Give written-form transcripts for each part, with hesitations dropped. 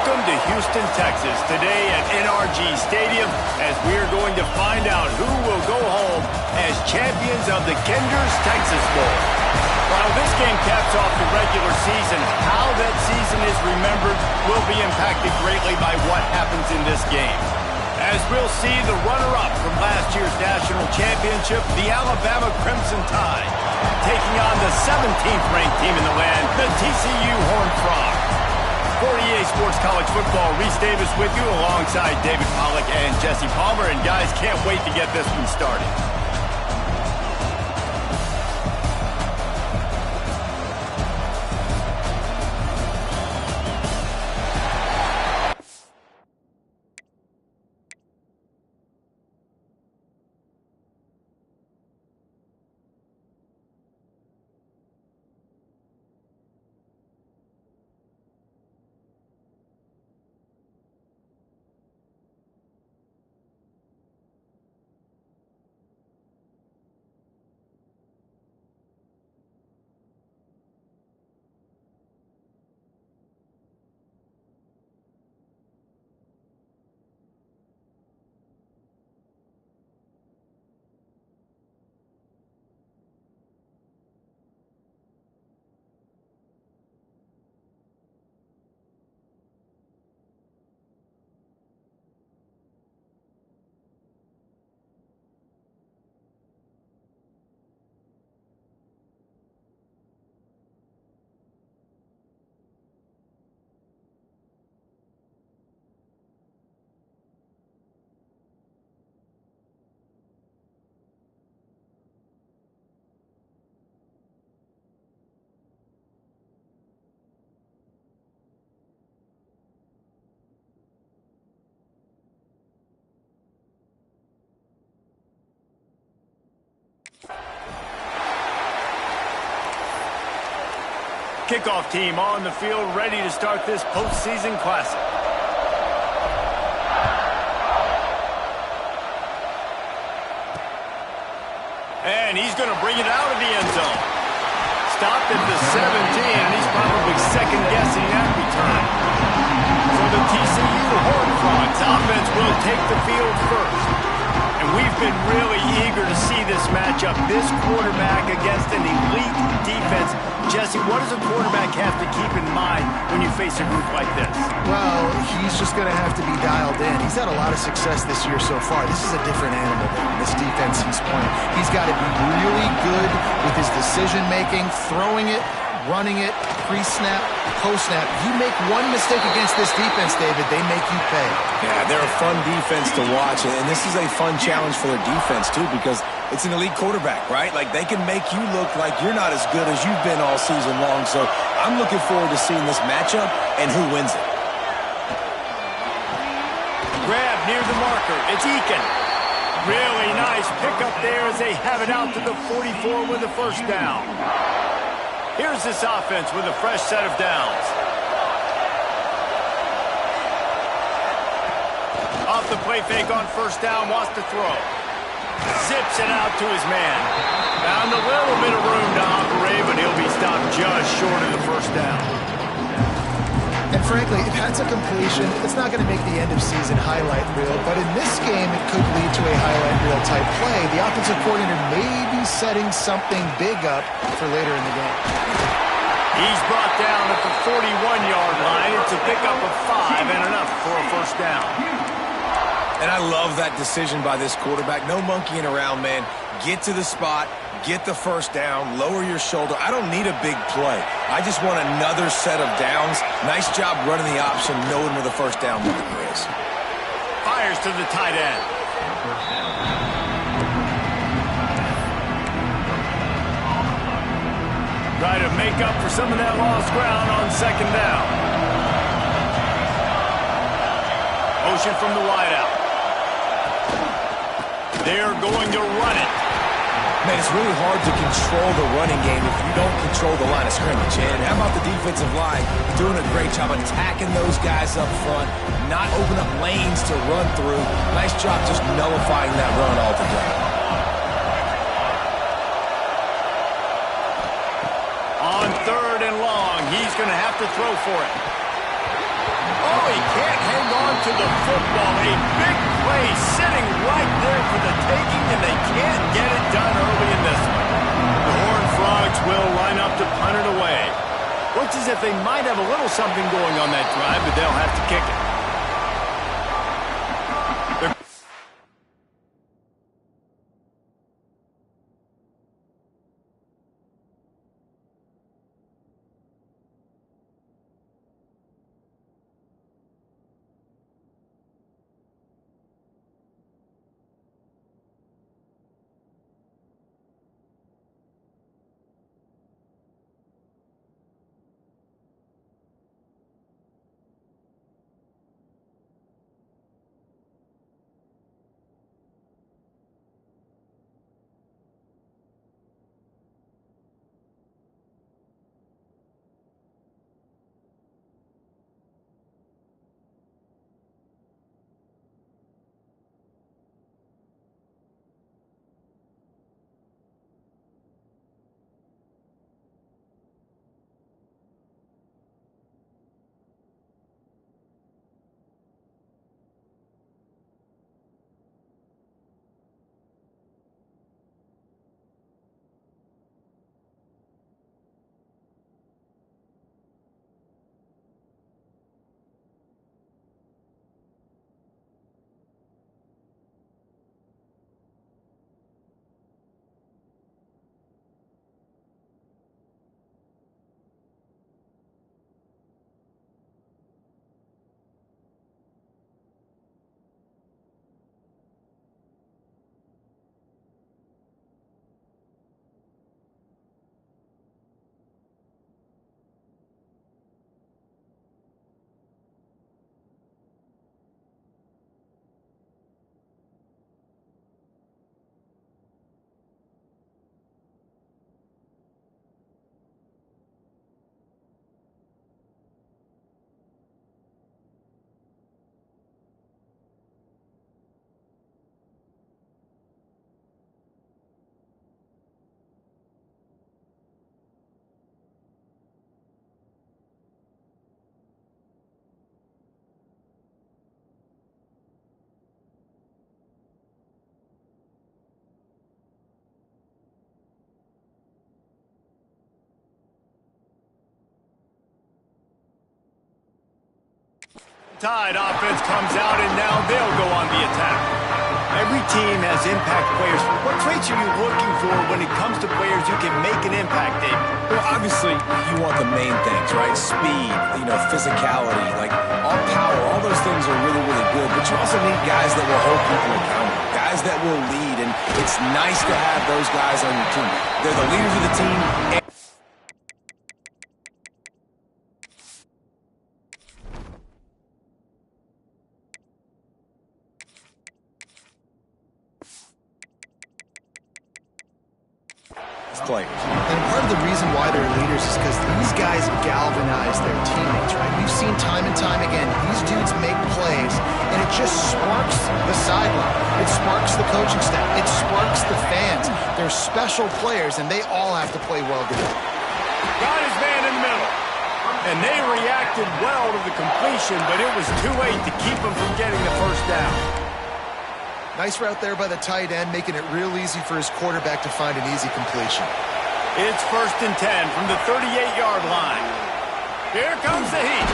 Welcome to Houston, Texas, today at NRG Stadium, as we are going to find out who will go home as champions of the Kinder's Texas Bowl. While this game caps off the regular season, how that season is remembered will be impacted greatly by what happens in this game. As we'll see the runner-up from last year's national championship, the Alabama Crimson Tide, taking on the 17th ranked team in the land, the TCU Horned Frogs. 48 Sports College Football, Reese Davis with you alongside David Pollack and Jesse Palmer. And guys, can't wait to get this one started. Kickoff team on the field, ready to start this postseason classic. And he's going to bring it out of the end zone. Stopped at the 17, and he's probably second-guessing that return. So the TCU Horned Frogs offense will take the field first. And we've been really eager to see this matchup, this quarterback against an elite defense. Jesse, what does a quarterback have to keep in mind when you face a group like this? Well, he's just going to have to be dialed in. He's had a lot of success this year so far. This is a different animal than this defense he's playing. He's got to be really good with his decision-making, throwing it, running it, pre-snap, post-snap. You make one mistake against this defense, David, they make you pay. Yeah, they're a fun defense to watch, and this is a fun challenge for their defense, too, because it's an elite quarterback, right? Like, they can make you look like you're not as good as you've been all season long. So I'm looking forward to seeing this matchup and who wins it. Grab near the marker. It's Eakin. Really nice pickup there as they have it out to the 44 with a first down. Here's this offense with a fresh set of downs. Off the play fake on first down, wants to throw. Zips it out to his man. Found a little bit of room to operate, but he'll be stopped just short of the first down. And frankly, if that's a completion, it's not going to make the end-of-season highlight reel, but in this game, it could lead to a highlight reel type play. The offensive coordinator may be setting something big up for later in the game. He's brought down at the 41-yard line. It's a pickup of 5 and enough for a first down. And I love that decision by this quarterback. No monkeying around, man. Get to the spot, get the first down, lower your shoulder. I don't need a big play. I just want another set of downs. Nice job running the option, knowing where the first down marker is. Fires to the tight end. Try to make up for some of that lost ground on second down. Motion from the wideout. They're going to run it. Man, it's really hard to control the running game if you don't control the line of scrimmage. And how about the defensive line doing a great job attacking those guys up front, not open up lanes to run through. Nice job just nullifying that run altogether. On third and long, he's going to have to throw for it. Oh, he to the football. A big play sitting right there for the taking, and they can't get it done early in this one. The Horned Frogs will line up to punt it away. Looks as if they might have a little something going on that drive, but they'll have to kick it. Tide offense comes out, and now they'll go on the attack. Every team has impact players. What traits are you looking for when it comes to players who can make an impact, Dave? Well, obviously, you want the main things, right? Speed, physicality, like all power, all those things are really, really good. But you also need guys that will hold people accountable, guys that will lead, and it's nice to have those guys on your team. They're the leaders of the team. Players. And part of the reason why they're leaders is because these guys galvanize their teammates, right? We've seen time and time again, these dudes make plays, and it just sparks the sideline. It sparks the coaching staff. It sparks the fans. They're special players, and they all have to play well together. Got his man in the middle. And they reacted well to the completion, but it was too late to keep him from getting the first down. Nice route there by the tight end, making it real easy for his quarterback to find an easy completion. It's 1st and 10 from the 38-yard line. Here comes the heat.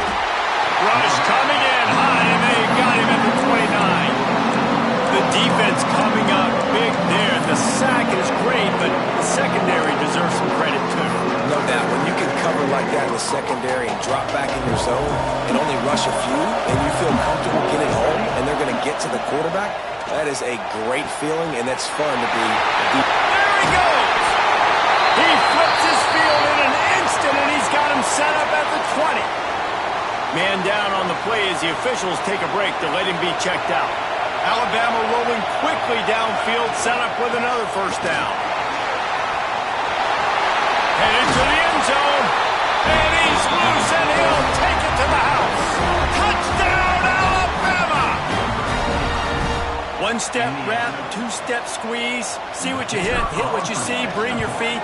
Rush coming in high, and they got him at the 29. The defense coming up big there. The sack is great, but the secondary deserves some credit too. No doubt. When you can cover like that in the secondary and drop back in your zone and only rush a few, and you feel comfortable getting home, and they're going to get to the quarterback, that is a great feeling, and that's fun to be. There he goes! He flips his field in an instant, and he's got him set up at the 20. Man down on the play as the officials take a break to let him be checked out. Alabama rolling quickly downfield, set up with another first down. Headed to the end zone, and he's loose, and he'll take it to the house. Touchdown, Alabama! One-step wrap, two-step squeeze, see what you hit what you see, bring your feet.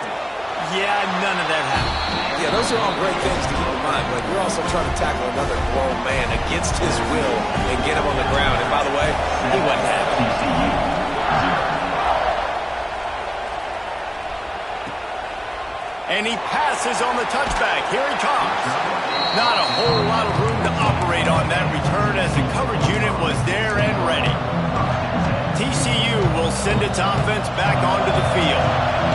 Yeah, none of that happened. Yeah, those are all great things to keep in mind. fine, but you're also trying to tackle another grown man against his will and get him on the ground. And by the way, he wasn't happy. And he passes on the touchback. Here he comes. Not a whole lot of room to operate on that return as the coverage unit was there and ready. TCU will send its offense back onto the field.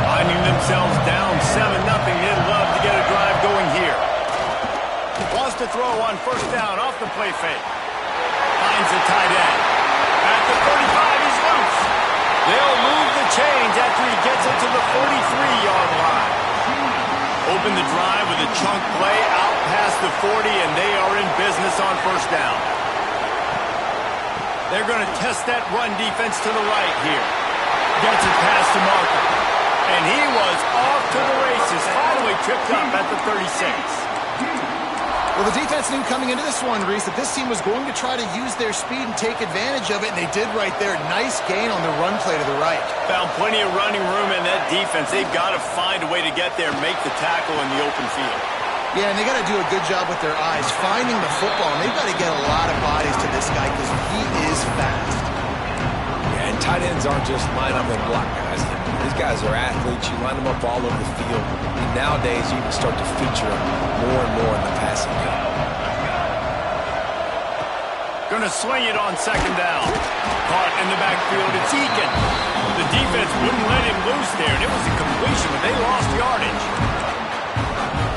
Finding themselves down 7-0, they'd love to get a drive going here. Wants to throw on first down off the play fake. Finds the tight end. At the 35, he's loose. They'll move the chains after he gets it to the 43-yard line. Open the drive with a chunk play out past the 40, and they are in business on first down. They're going to test that run defense to the right here. Gets it past the marker. And he was off to the races, finally tripped up at the 36. Well, the defense knew coming into this one, Reese, that this team was going to try to use their speed and take advantage of it, and they did right there. Nice gain on the run play to the right. Found plenty of running room in that defense. They've got to find a way to get there and make the tackle in the open field. Yeah, and they got to do a good job with their eyes, finding the football, and they've got to get a lot of bodies to this guy because he is fast. Yeah, and tight ends aren't just line up and block guys. These guys are athletes. You line them up all over the field. And nowadays, you can start to feature them more and more in the passing game. Going to swing it on second down. Caught in the backfield. It's Eakin. The defense wouldn't let him loose there, and it was a completion, but they lost yardage.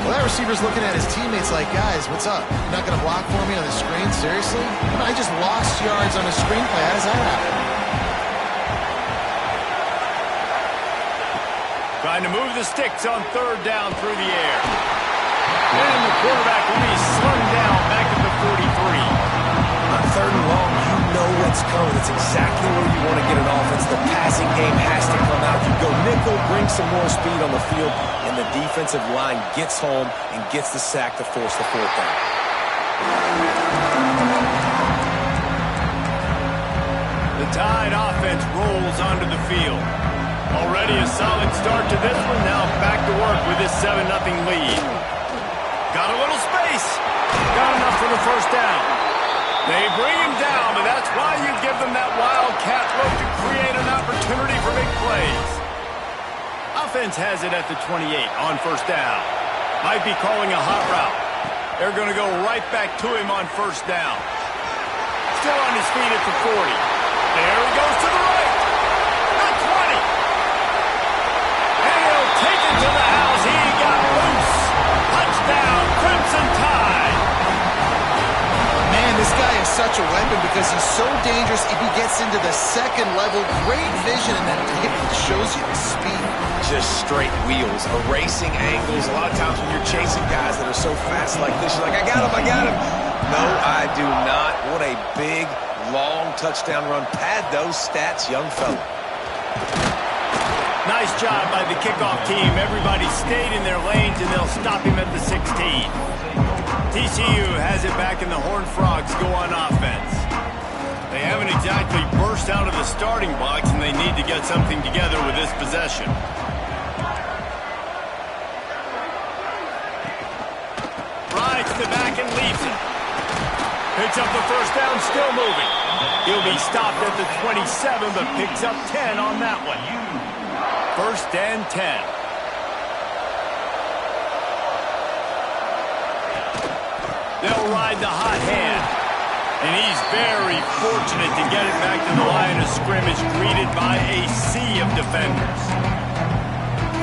Well, that receiver's looking at his teammates like, guys, what's up? You're not going to block for me on the screen? Seriously? I just lost yards on a screen play. How does that happen? Trying to move the sticks on third down through the air. And the quarterback will be slung down back at the 43. On third and long, you know what's coming. It's exactly where you want to get an offense. The passing game has to come out. You go nickel, bring some more speed on the field, and the defensive line gets home and gets the sack to force the fourth down. The Tide offense rolls onto the field. Already a solid start to this one. Now back to work with this 7-0 lead. Got a little space. Got enough for the first down. They bring him down, but that's why you give them that wildcat look to create an opportunity for big plays. Offense has it at the 28 on first down. Might be calling a hot route. They're going to go right back to him on first down. Still on his feet at the 40. There he goes to the right. The 20. And he'll take it to the house. He got loose. Touchdown, Crimson Tide. Man, this guy is such a weapon because he's so dangerous. If he gets into the second level, great vision, and then it shows you the speed. Just straight wheels, erasing angles. A lot of times when you're chasing guys that are so fast like this, you're like, I got him. No, I do not. What a big, long touchdown run. Pad those stats, young fella. Nice job by the kickoff team. Everybody stayed in their lanes, and they'll stop him at the 16. TCU has it back, and the Horned Frogs go on offense. They haven't exactly burst out of the starting blocks, and they need to get something together with this possession. Rides the back and leaves it. Picks up the first down, still moving. He'll be stopped at the 27, but picks up 10 on that one. First and 10. They'll ride the hot hand. And he's very fortunate to get it back to the line of scrimmage, greeted by a sea of defenders.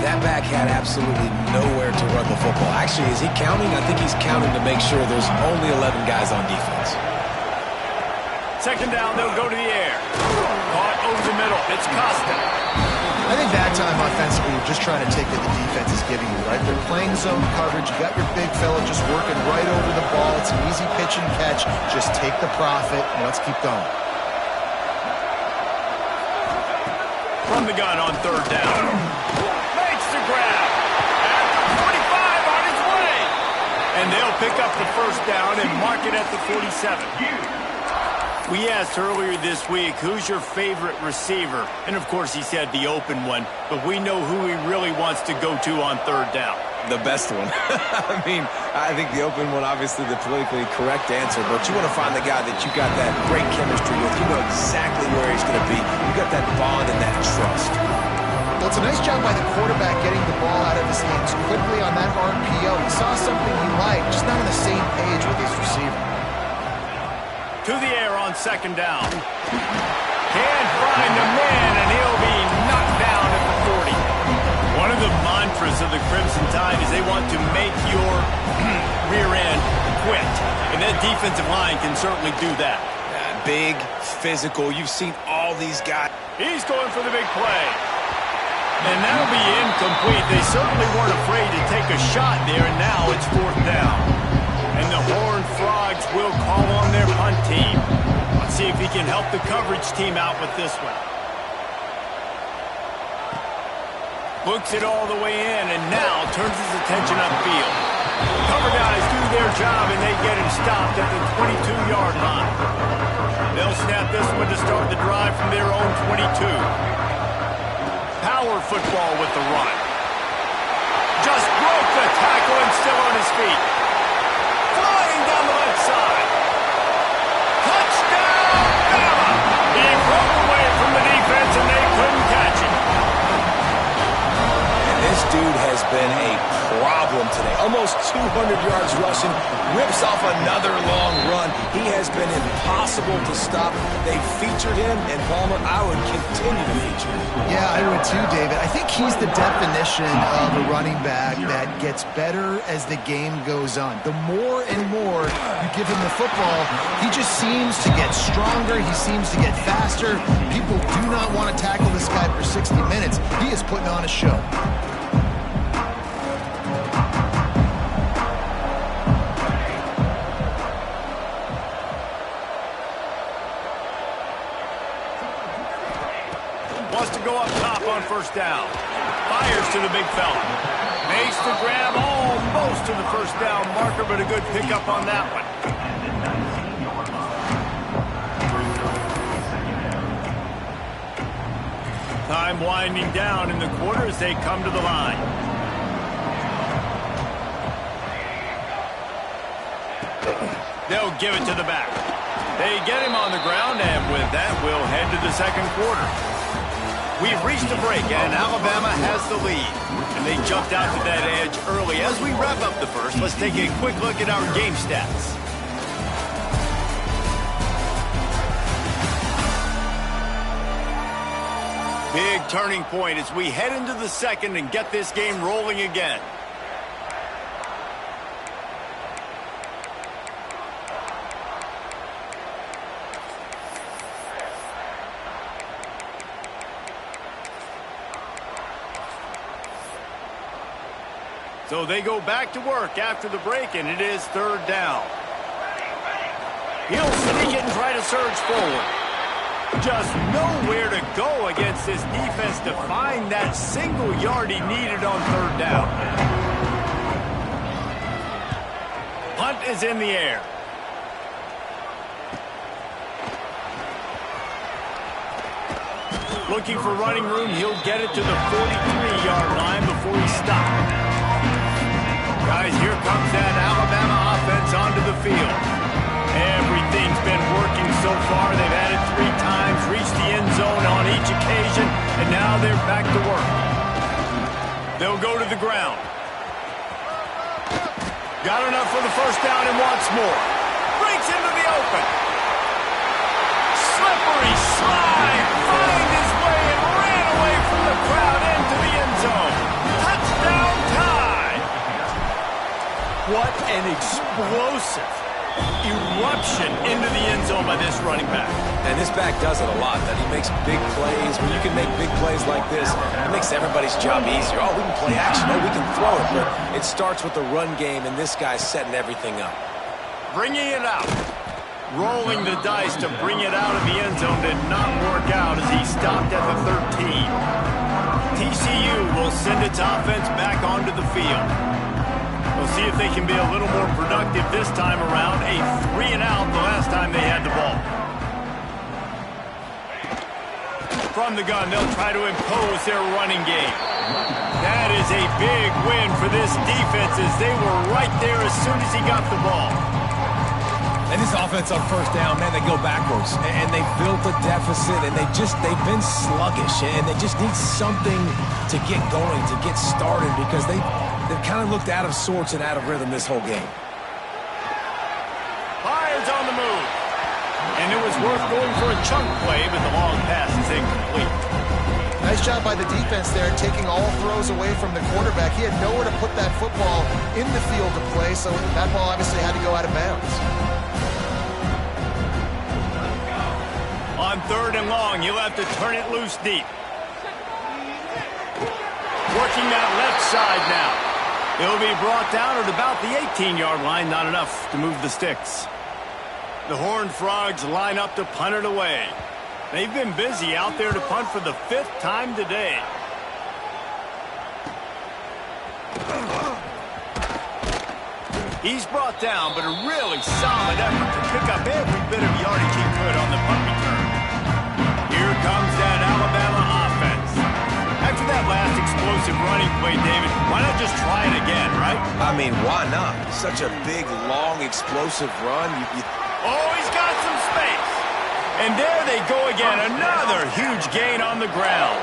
That back had absolutely nowhere to run the football. Actually, is he counting? I think he's counting to make sure there's only 11 guys on defense. Second down, they'll go to the air. Caught over the middle. It's Costa. I think that time offensively, you're just trying to take what the defense is giving you, right? They're playing zone coverage. You got your big fella just working right over the ball. It's an easy pitch and catch. Just take the profit, and let's keep going. From the gun on third down. Makes the grab. At the 45 on his way. And they'll pick up the first down and mark it at the 47. We asked earlier this week, who's your favorite receiver? And, of course, he said the open one, but we know who he really wants to go to on third down. The best one. I mean, I think the open one, obviously the politically correct answer, but you want to find the guy that you got that great chemistry with. You know exactly where he's going to be. You got that bond and that trust. Well, it's a nice job by the quarterback getting the ball out of his hands quickly on that RPO. He saw something he liked, just not on the same page with his receiver. To the air on second down. Can't find the man, and he'll be knocked down at the 40. One of the mantras of the Crimson Tide is they want to make your rear end quit. And that defensive line can certainly do that. Big, physical. You've seen all these guys. He's going for the big play. And that'll be incomplete. They certainly weren't afraid to take a shot there, and now it's fourth down. And the Horned Frogs will call on their punt team. Let's see if he can help the coverage team out with this one. Books it all the way in, and now turns his attention upfield. Cover guys do their job, and they get him stopped at the 22-yard line. They'll snap this one to start the drive from their own 22. Power football with the run. Just broke the tackle and still on his feet. Flying down the left side. Touchdown, Bama! He broke away from the defense, and they couldn't catch it. This dude has been a problem today. Almost 200 yards rushing. Rips off another long run. He has been impossible to stop. They featured him, and Palmer, I would continue to feature him. Yeah, I would too, David. I think he's the definition of a running back that gets better as the game goes on. The more and more you give him the football, he just seems to get stronger. He seems to get faster. People do not want to tackle this guy for 60 minutes. He is putting on a show. Wants to go up top on first down. Fires to the big fella. Makes the grab almost to the first down marker, but a good pickup on that one. Time winding down in the quarter as they come to the line. They'll give it to the back. They get him on the ground, and with that, we'll head to the second quarter. We've reached a break, and Alabama has the lead. And they jumped out to that edge early. As we wrap up the first, let's take a quick look at our game stats. Big turning point as we head into the second and get this game rolling again. So they go back to work after the break, and it is third down. He'll sneak it and try to surge forward. Just nowhere to go against this defense to find that single yard he needed on third down. Punt is in the air. Looking for running room, he'll get it to the 43-yard line before he stops. Guys, here comes that Alabama offense onto the field. Everything's been working so far. They've had it 3 times, reached the end zone on each occasion, and now they're back to work. They'll go to the ground. Got enough for the first down and wants more. Breaks into the open. Slippery slide. Find his way and ran away from the crowd into the end zone. Touchdown Tide. What an explosive eruption into the end zone by this running back. And this back does it a lot, that he makes big plays. When you can make big plays like this, it makes everybody's job easier. Oh, we can play action. Oh, we can throw it. But it starts with the run game, and this guy's setting everything up. Bringing it out. Rolling the dice to bring it out of the end zone did not work out as he stopped at the 13. TCU will send its offense back onto the field. We'll see if they can be a little more productive this time around. A 3-and-out the last time they had the ball. From the gun, they'll try to impose their running game. That is a big win for this defense as they were right there as soon as he got the ball. And this offense on first down, man, they go backwards. And they built a deficit, and they've been sluggish. And they just need something to get going, to get started, because they've kind of looked out of sorts and out of rhythm this whole game. Fires on the move. And it was worth going for a chunk play, but the long pass is incomplete. Nice job by the defense there, taking all throws away from the quarterback. He had nowhere to put that football in the field to play, so that ball obviously had to go out of bounds. On 3rd and long, you'll have to turn it loose deep. Working that left side now. It'll be brought down at about the 18-yard line, not enough to move the sticks. The Horned Frogs line up to punt it away. They've been busy out there to punt for the 5th time today. He's brought down, but a really solid effort to pick up every bit of yardage he could on the punt return. Here comes that Alabama offense. After that last explosive running play, David, why not just try it again, right? I mean, why not? Such a big, long, explosive run. Oh, he's got some space. And there they go again. Another huge gain on the ground.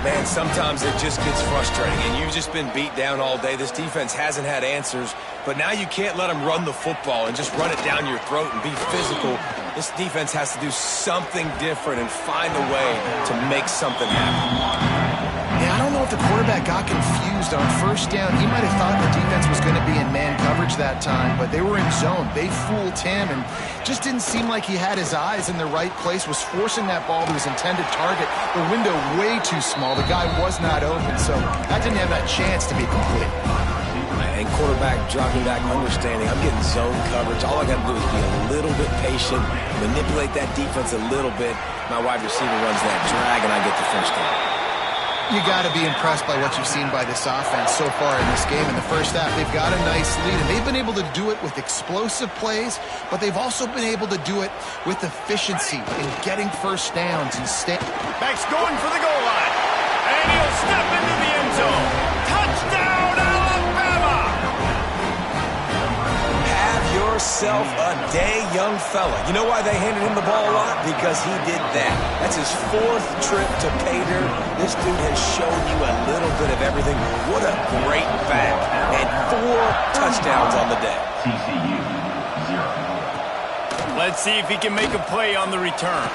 Man, sometimes it just gets frustrating, and you've just been beat down all day. This defense hasn't had answers, but now you can't let them run the football and just run it down your throat and be physical. This defense has to do something different and find a way to make something happen. Yeah, I don't know if the quarterback got confused on first down. He might have thought the defense was going to be in man coverage that time, but they were in zone. They fooled him and just didn't seem like he had his eyes in the right place, was forcing that ball to his intended target. The window way too small. The guy was not open, so that didn't have that chance to be complete. And quarterback dropping back, understanding I'm getting zone coverage. All I got to do is be a little bit patient, manipulate that defense a little bit. My wide receiver runs that drag, and I get the first down. You got to be impressed by what you've seen by this offense so far in this game. In the first half, they've got a nice lead, and they've been able to do it with explosive plays, but they've also been able to do it with efficiency in getting first downs and Back's going for the goal line, and he'll step into the end zone. Touchdown, Alabama! Have yourself a day, young fella. You know why they handed him the ball a lot? Because he did that. That's his 4th trip to pay dirt. This dude has shown you a little bit of everything. What a great back. And 4 touchdowns on the day. TCU, 0. Let's see if he can make a play on the return.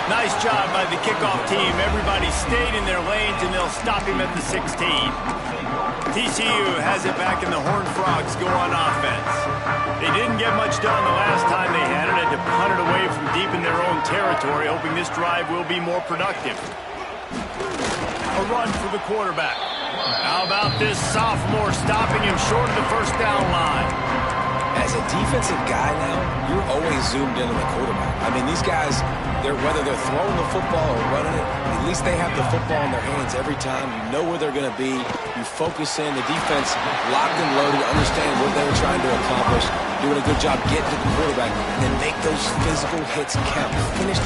Nice job by the kickoff team. Everybody stayed in their lanes, and they'll stop him at the 16. TCU has it back, and the Horned Frogs go on offense. They didn't get much done the last time they had to punt it away from deep in their own territory, hoping this drive will be more productive. A run for the quarterback. How about this sophomore stopping him short of the first down line? As a defensive guy now, you're always zoomed in on the quarterback. I mean, these guys, whether they're throwing the football or running it, at least they have the football in their hands every time. You know where they're going to be. You focus in. The defense locked and loaded, understand what they were trying to accomplish, doing a good job getting to the quarterback, and then make those physical hits count. Finish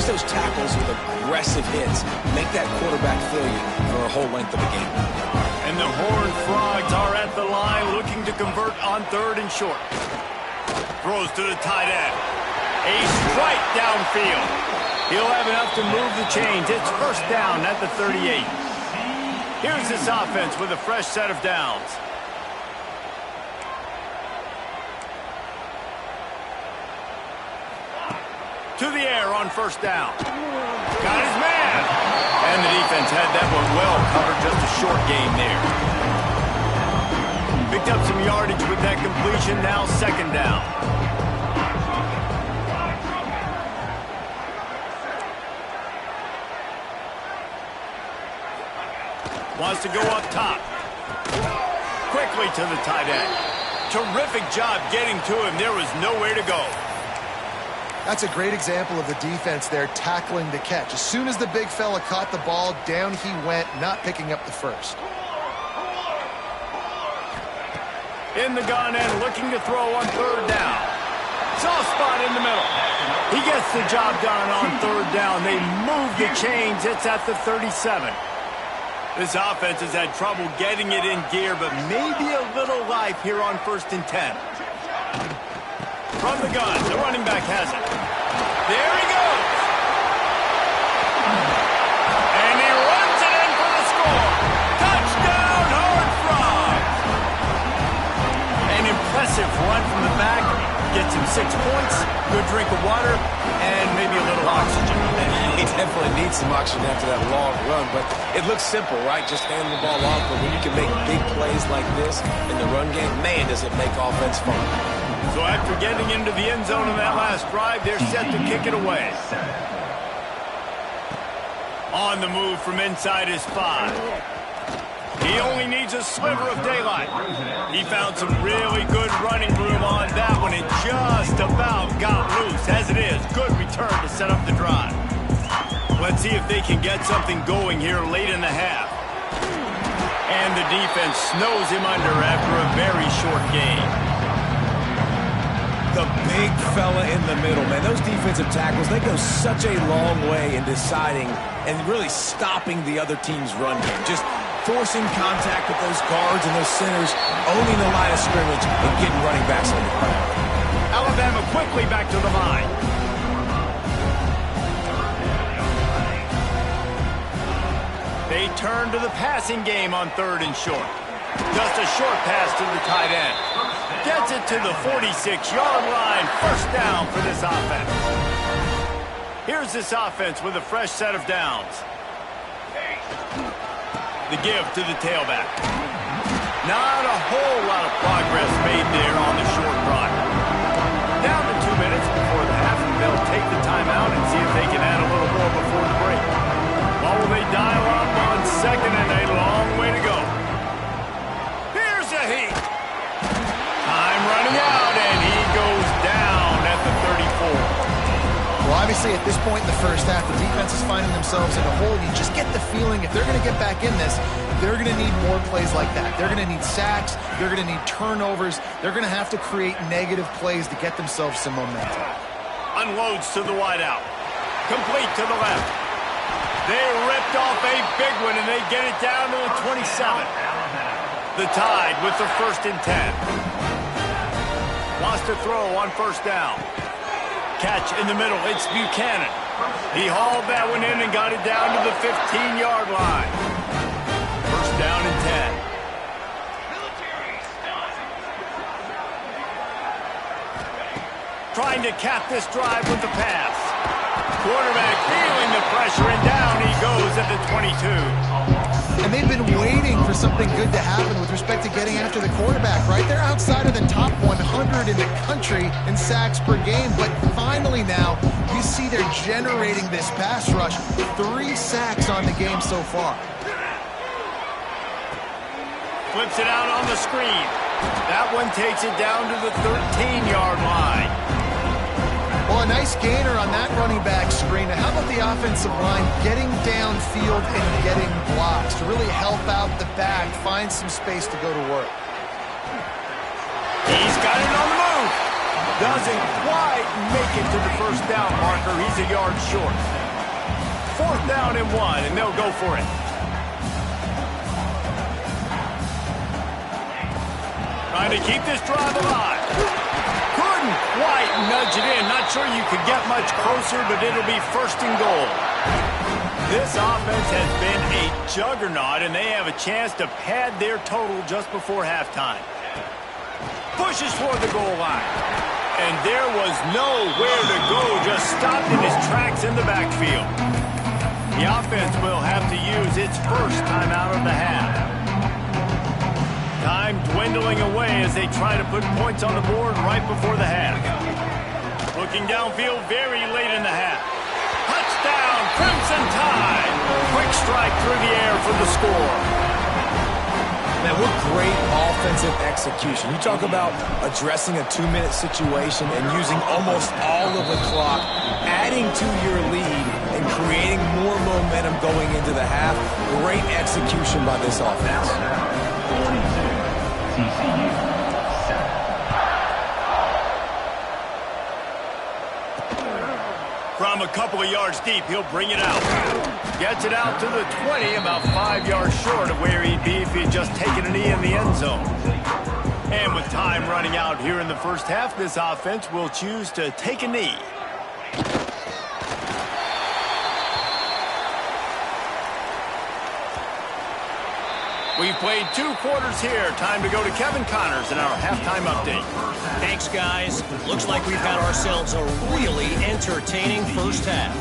those tackles with aggressive hits. Make that quarterback feel you for a whole length of the game. And the Horned Frogs are at the line looking to convert on 3rd and short. Throws to the tight end. A strike downfield. He'll have enough to move the chains. It's first down at the 38. Here's this offense with a fresh set of downs. To the air on first down. Got his man. And the defense had that one well covered. Just a short gain there. Picked up some yardage with that completion. Now 2nd down. Wants to go up top. Quickly to the tight end. Terrific job getting to him. There was nowhere to go. That's a great example of the defense there tackling the catch. As soon as the big fella caught the ball, down he went, not picking up the first. In the gun and looking to throw on 3rd down. Soft spot in the middle. He gets the job done on 3rd down. They move the chains. It's at the 37. This offense has had trouble getting it in gear, but maybe a little life here on 1st and 10. From the gun, the running back has it. There he goes. And he runs it in for the score. Touchdown, Hard Frogs. An impressive run from the back. Gets him 6 points, good drink of water, and maybe a little oxygen. He definitely needs some oxygen after that long run, but it looks simple, right? Just hand the ball off, but when you can make big plays like this in the run game, man, does it make offense fun. So after getting into the end zone in that last drive, they're set to kick it away. On the move from inside his 5. He only needs a sliver of daylight. He found some really good running room on that one and just about got loose. As it is, good return to set up the drive. Let's see if they can get something going here late in the half. And the defense snows him under after a very short game. The big fella in the middle, man. Those defensive tackles, they go such a long way in deciding and really stopping the other team's run game. Just forcing contact with those guards and those centers, owning the line of scrimmage, and getting running backs on the ground. Alabama quickly back to the line. They turn to the passing game on 3rd and short. Just a short pass to the tight end. Gets it to the 46-yard line. 1st down for this offense. Here's this offense with a fresh set of downs. The give to the tailback. Not a whole lot of progress made there on the short run. Down to 2 minutes before the half, and they'll take the timeout and see if they can add a little more before the break. What will they dial up on 2nd and a long way to go? Here's a heat. Time running out, and he goes down at the 34. Well, obviously, at this point in the first half, the defense is finding themselves in a hole. You just get the feeling if they're going to get back in this, they're going to need more plays like that. They're going to need sacks. They're going to need turnovers. They're going to have to create negative plays to get themselves some momentum. Unloads to the wideout. Complete to the left. They ripped off a big one, and they get it down to the 27. The Tide with the 1st and 10. Wants to throw on 1st down. Catch in the middle. It's Buchanan. He hauled that one in and got it down to the 15-yard line. 1st down and 10. Trying to cap this drive with the pass. Quarterback feeling the pressure, and down he goes at the 22. And they've been waiting for something good to happen with respect to getting after the quarterback, right? They're outside of the top 100 in the country in sacks per game, but finally now you see they're generating this pass rush. 3 sacks on the game so far. Flips it out on the screen. That one takes it down to the 13-yard line. Well, a nice gainer on that running back screen. Now, how about the offensive line getting downfield and getting blocks to really help out the back, find some space to go to work? He's got it on the move. Doesn't quite make it to the 1st down marker. He's a yard short. 4th down and 1, and they'll go for it. Trying to keep this drive alive. Couldn't quite nudge it in. Not sure you could get much closer, but it'll be 1st and goal. This offense has been a juggernaut, and they have a chance to pad their total just before halftime. Pushes for the goal line. And there was nowhere to go, just stopped in his tracks in the backfield. The offense will have to use its 1st timeout of the half. Time dwindling away as they try to put points on the board right before the half. Looking downfield very late in the half. Touchdown, Crimson Tide. Quick strike through the air for the score. Man, what great offensive execution. You talk about addressing a 2-minute situation and using almost all of the clock, adding to your lead and creating more momentum going into the half. Great execution by this offense. From a couple of yards deep, he'll bring it out. Gets it out to the 20, about 5 yards short of where he'd be if he had just taken a knee in the end zone. And with time running out here in the first half, this offense will choose to take a knee. We've played 2 quarters here. Time to go to Kevin Connors in our halftime update. Thanks, guys. Looks like we've had ourselves a really entertaining first half.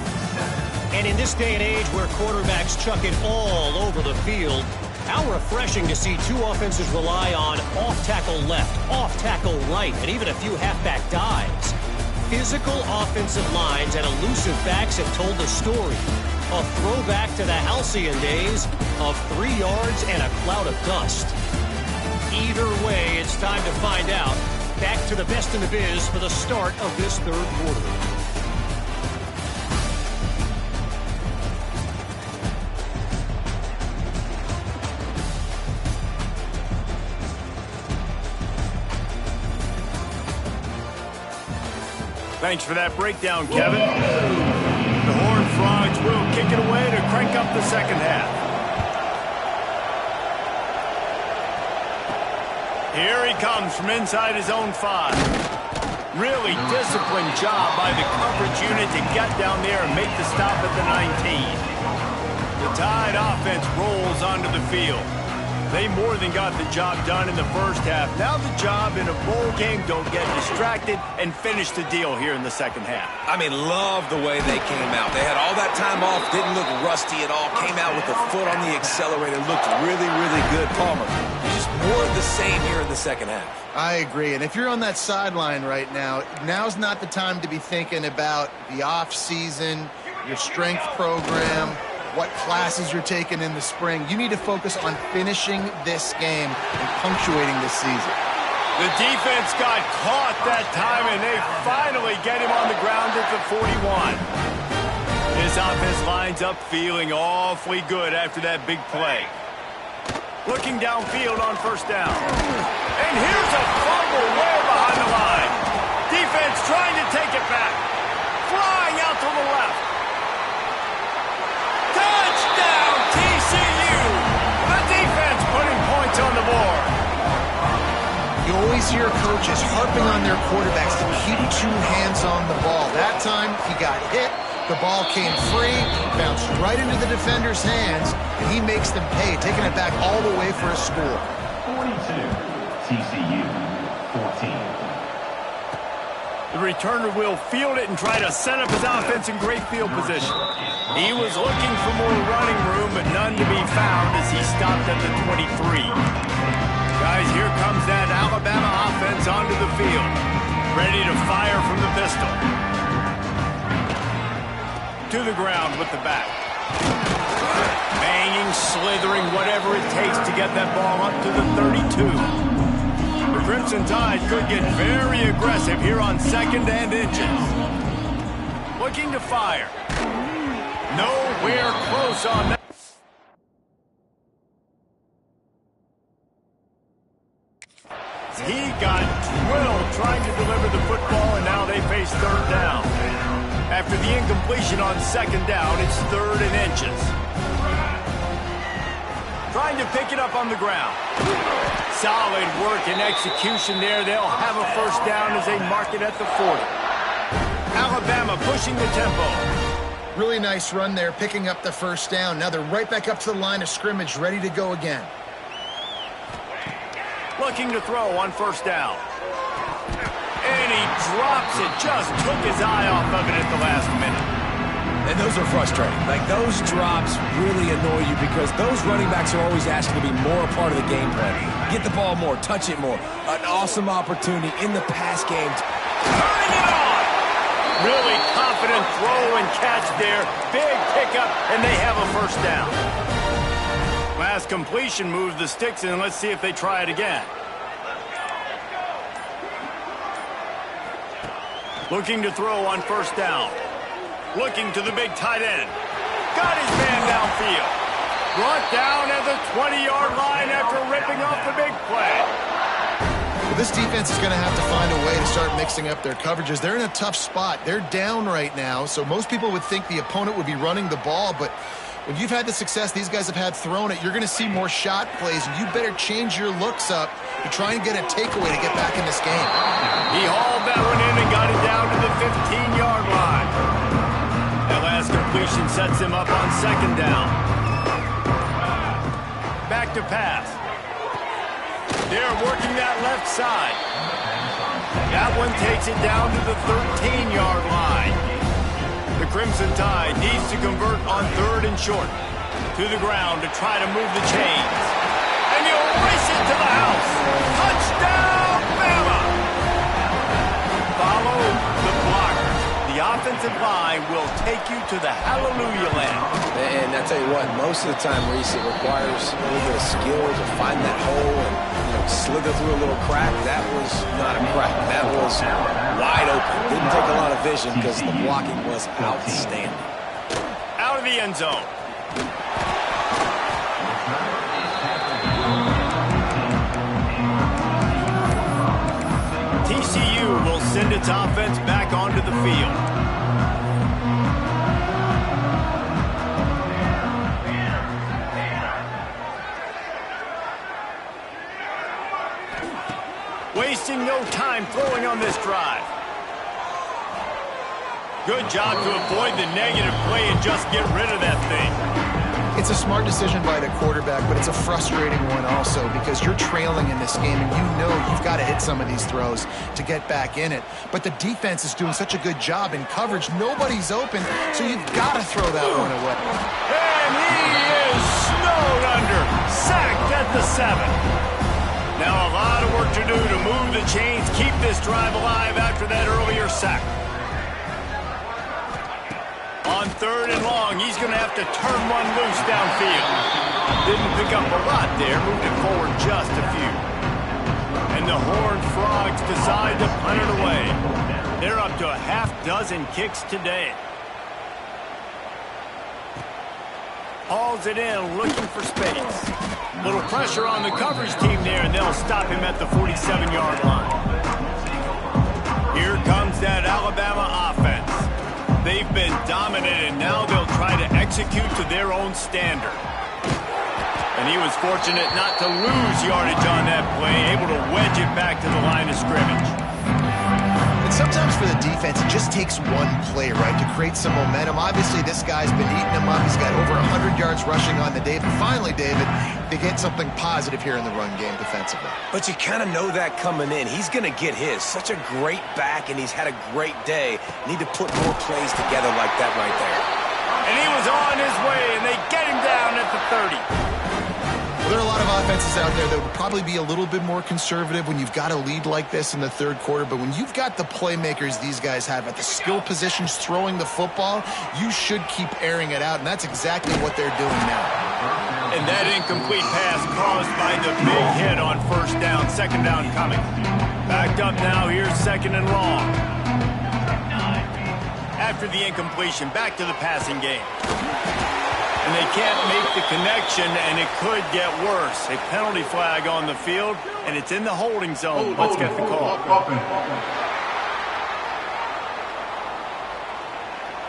And in this day and age where quarterbacks chuck it all over the field, how refreshing to see 2 offenses rely on off-tackle left, off-tackle right, and even a few halfback dives. Physical offensive lines and elusive backs have told the story. A throwback to the halcyon days of 3 yards and a cloud of dust. Either way, it's time to find out. Back to the best in the biz for the start of this third quarter. Thanks for that breakdown, Kevin. The Horned Frogs will kick it away to crank up the second half. Here he comes from inside his own 5. Really disciplined job by the coverage unit to get down there and make the stop at the 19. The Tide offense rolls onto the field. They more than got the job done in the first half. Now the job in a bowl game, don't get distracted and finish the deal here in the second half. I mean, love the way they came out. They had all that time off, didn't look rusty at all, came out with the foot on the accelerator, looked really, really good. Palmer, just more of the same here in the second half. I agree, and if you're on that sideline right now, now's not the time to be thinking about the off-season, your strength program, what classes you're taking in the spring. You need to focus on finishing this game and punctuating this season. The defense got caught that time, and they finally get him on the ground at the 41. This offense lines up feeling awfully good after that big play. Looking downfield on first down. And here's a fumble way behind the line. Defense trying to take it back. Flying out to the left. Touchdown, TCU! The defense putting points on the board. You always hear coaches harping on their quarterbacks to keep 2 hands on the ball. That time, he got hit. The ball came free, bounced right into the defender's hands, and he makes them pay, taking it back all the way for a score. 42, TCU, 14. The returner will field it and try to set up his offense in great field position. He was looking for more running room, but none to be found as he stopped at the 23. Guys, here comes that Alabama offense onto the field. Ready to fire from the pistol. To the ground with the back. Banging, slithering, whatever it takes to get that ball up to the 32. The Crimson Tide could get very aggressive here on 2nd and inches. Looking to fire. Nowhere close on that. He got drilled trying to deliver the football, and now they face 3rd down. After the incompletion on 2nd down, it's 3rd and inches. Trying to pick it up on the ground. Solid work and execution there. They'll have a first down as they mark it at the 40. Alabama pushing the tempo. Really nice run there, picking up the first down. Now they're right back up to the line of scrimmage, ready to go again. Looking to throw on first down. And he drops it. Just took his eye off of it at the last minute. And those are frustrating. Like, those drops really annoy you because those running backs are always asking to be more a part of the game plan. Get the ball more, touch it more. An awesome opportunity in the pass game. Turning it on! Really confident throw and catch there. Big pickup, and they have a first down. Last completion moves the sticks in. Let's see if they try it again. Looking to throw on first down. Looking to the big tight end. Got his man downfield. Brought down at the 20-yard line after ripping off the big play. This defense is going to have to find a way to start mixing up their coverages. They're in a tough spot. They're down right now, so most people would think the opponent would be running the ball, but when you've had the success these guys have had throwing it, you're going to see more shot plays, and you better change your looks up to try and get a takeaway to get back in this game. He hauled that one in and got it down to the 15-yard line. That last completion sets him up on second down. Back to pass. They're working that left side. That one takes it down to the 13-yard line. The Crimson Tide needs to convert on third and short. To the ground to try to move the chains. And he'll race it to the house. Touchdown, Bama! Follow the blockers. The offensive line will take you to the hallelujah land. And I tell you what, most of the time, Reese, it requires a little bit of skill to find that hole and slither through a little crack. That was not a crack. That was wide open. Didn't take a lot of vision because the blocking was outstanding. Out of the end zone. TCU will send its offense back onto the field. Wasting no time throwing on this drive. Good job to avoid the negative play and just get rid of that thing. It's a smart decision by the quarterback, but it's a frustrating one also because you're trailing in this game and you know you've got to hit some of these throws to get back in it. But the defense is doing such a good job in coverage. Nobody's open, so you've got to throw that one away. And he is snowed under. Sacked at the 7. Now a lot of work to do to move the chains, keep this drive alive after that earlier sack. On third and long, he's going to have to turn one loose downfield. Didn't pick up a lot there, moved it forward just a few. And the Horned Frogs decide to punt it away. They're up to a half-dozen kicks today. Hauls it in, looking for space. Little pressure on the coverage team there, and they'll stop him at the 47-yard line. Here comes that Alabama offense. They've been dominant, and now they'll try to execute to their own standard. And he was fortunate not to lose yardage on that play, able to wedge it back to the line of scrimmage. And sometimes for the defense, it just takes one play, right, to create some momentum. Obviously, this guy's been eating them up. He's got over 100 yards rushing on the day. But finally, David, they get something positive here in the run game defensively. But you kind of know that coming in. He's going to get his. Such a great back, and he's had a great day. Need to put more plays together like that right there. And he was on his way, and they get him down at the 30. Well, there are a lot of offenses out there that would probably be a little bit more conservative when you've got a lead like this in the third quarter. But when you've got the playmakers these guys have at the skill positions throwing the football, you should keep airing it out, and that's exactly what they're doing now. And that incomplete pass caused by the big hit on first down, second down coming. Backed up now, here's second and long. After the incompletion, back to the passing game. And they can't make the connection, and it could get worse. A penalty flag on the field, and it's in the holding zone. Let's get the call.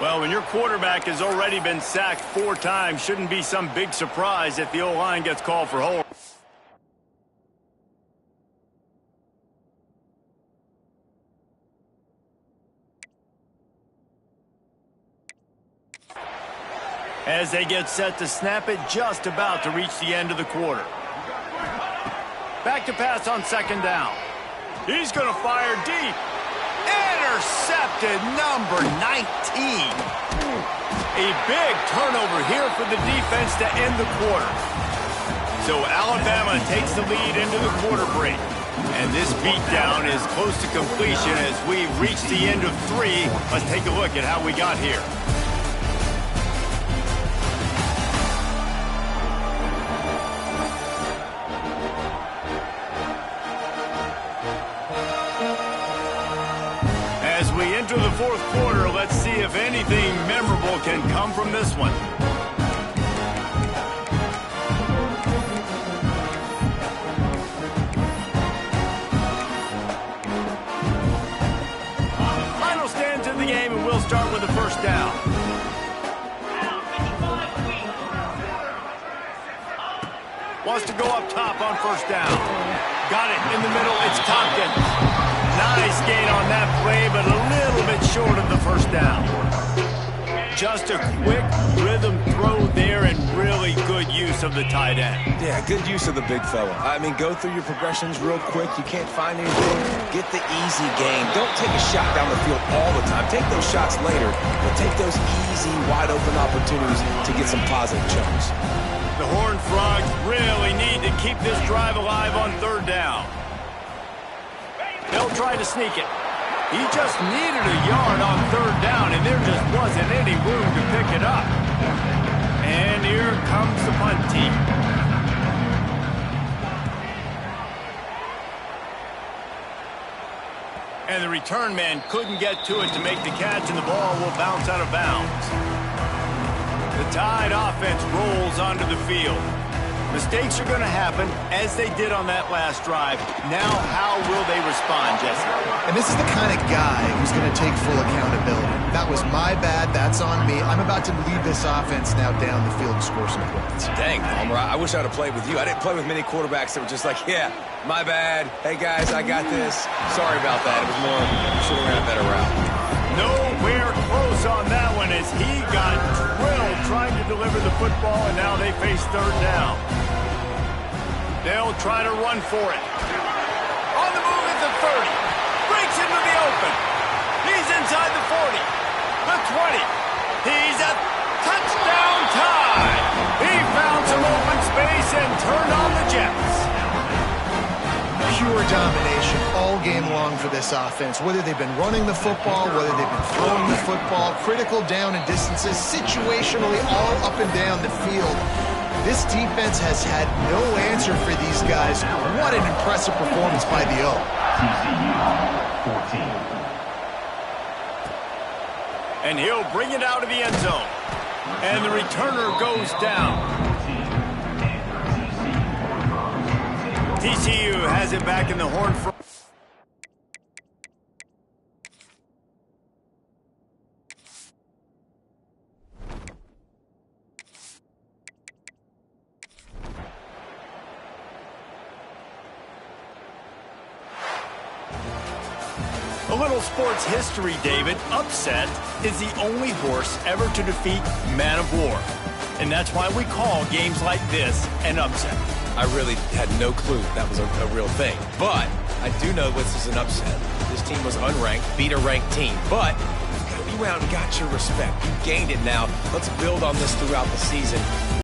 Well, when your quarterback has already been sacked 4 times, shouldn't be some big surprise if the O-line gets called for hold. As they get set to snap it, just about to reach the end of the quarter. Back to pass on second down. He's going to fire deep. Intercepted, number 19. A big turnover here for the defense to end the quarter. So Alabama takes the lead into the quarter break. And this beatdown is close to completion as we reach the end of 3. Let's take a look at how we got here. As we enter the fourth quarter, let's see if anything memorable can come from this one. will start with the first down. Wants to go up top on first down. Got it in the middle. It's Tompkins. Nice gain on that play, but a little bit short of the first down. Just a quick rhythm throw there and really good use of the tight end. Yeah, good use of the big fella. I mean, go through your progressions real quick. You can't find anything. Get the easy gain. Don't take a shot down the field all the time. Take those shots later, but take those easy, wide-open opportunities to get some positive chunks. The Horned Frogs really need to keep this drive alive on third down. They'll try to sneak it. He just needed a yard on third down, and there just wasn't any room to pick it up. And here comes the punt team. And the return man couldn't get to it to make the catch, and the ball will bounce out of bounds. The Tide offense rolls onto the field. Mistakes are going to happen, as they did on that last drive. Now, how will they respond, Jesse? And this is the kind of guy who's going to take full accountability. That was my bad. That's on me. I'm about to lead this offense now down the field and score some points. Dang, Palmer, I wish I would have played with you. I didn't play with many quarterbacks that were just like, yeah, my bad. Hey, guys, I got this. Sorry about that. It was more, should have ran a better route. Nowhere close on that one as he got drilled trying to deliver the football, and now they face third down. They'll try to run for it. On the move at the 30. Breaks into the open. He's inside the 40. The 20. He's a touchdown tie. He found some open space and turned on the Jets. Pure domination all game long for this offense. Whether they've been running the football, whether they've been throwing the football, critical down and distances, situationally all up and down the field. This defense has had no answer for these guys. What an impressive performance by the O. TCU 14. And he'll bring it out of the end zone. And the returner goes down. TCU has it back in the Horned Frogs. A little sports history, David. Upset is the only horse ever to defeat Man of War. And that's why we call games like this an upset. I really had no clue that was a real thing. But I do know this is an upset. This team was unranked, beat a ranked team. But you went out and got your respect. You gained it now. Let's build on this throughout the season.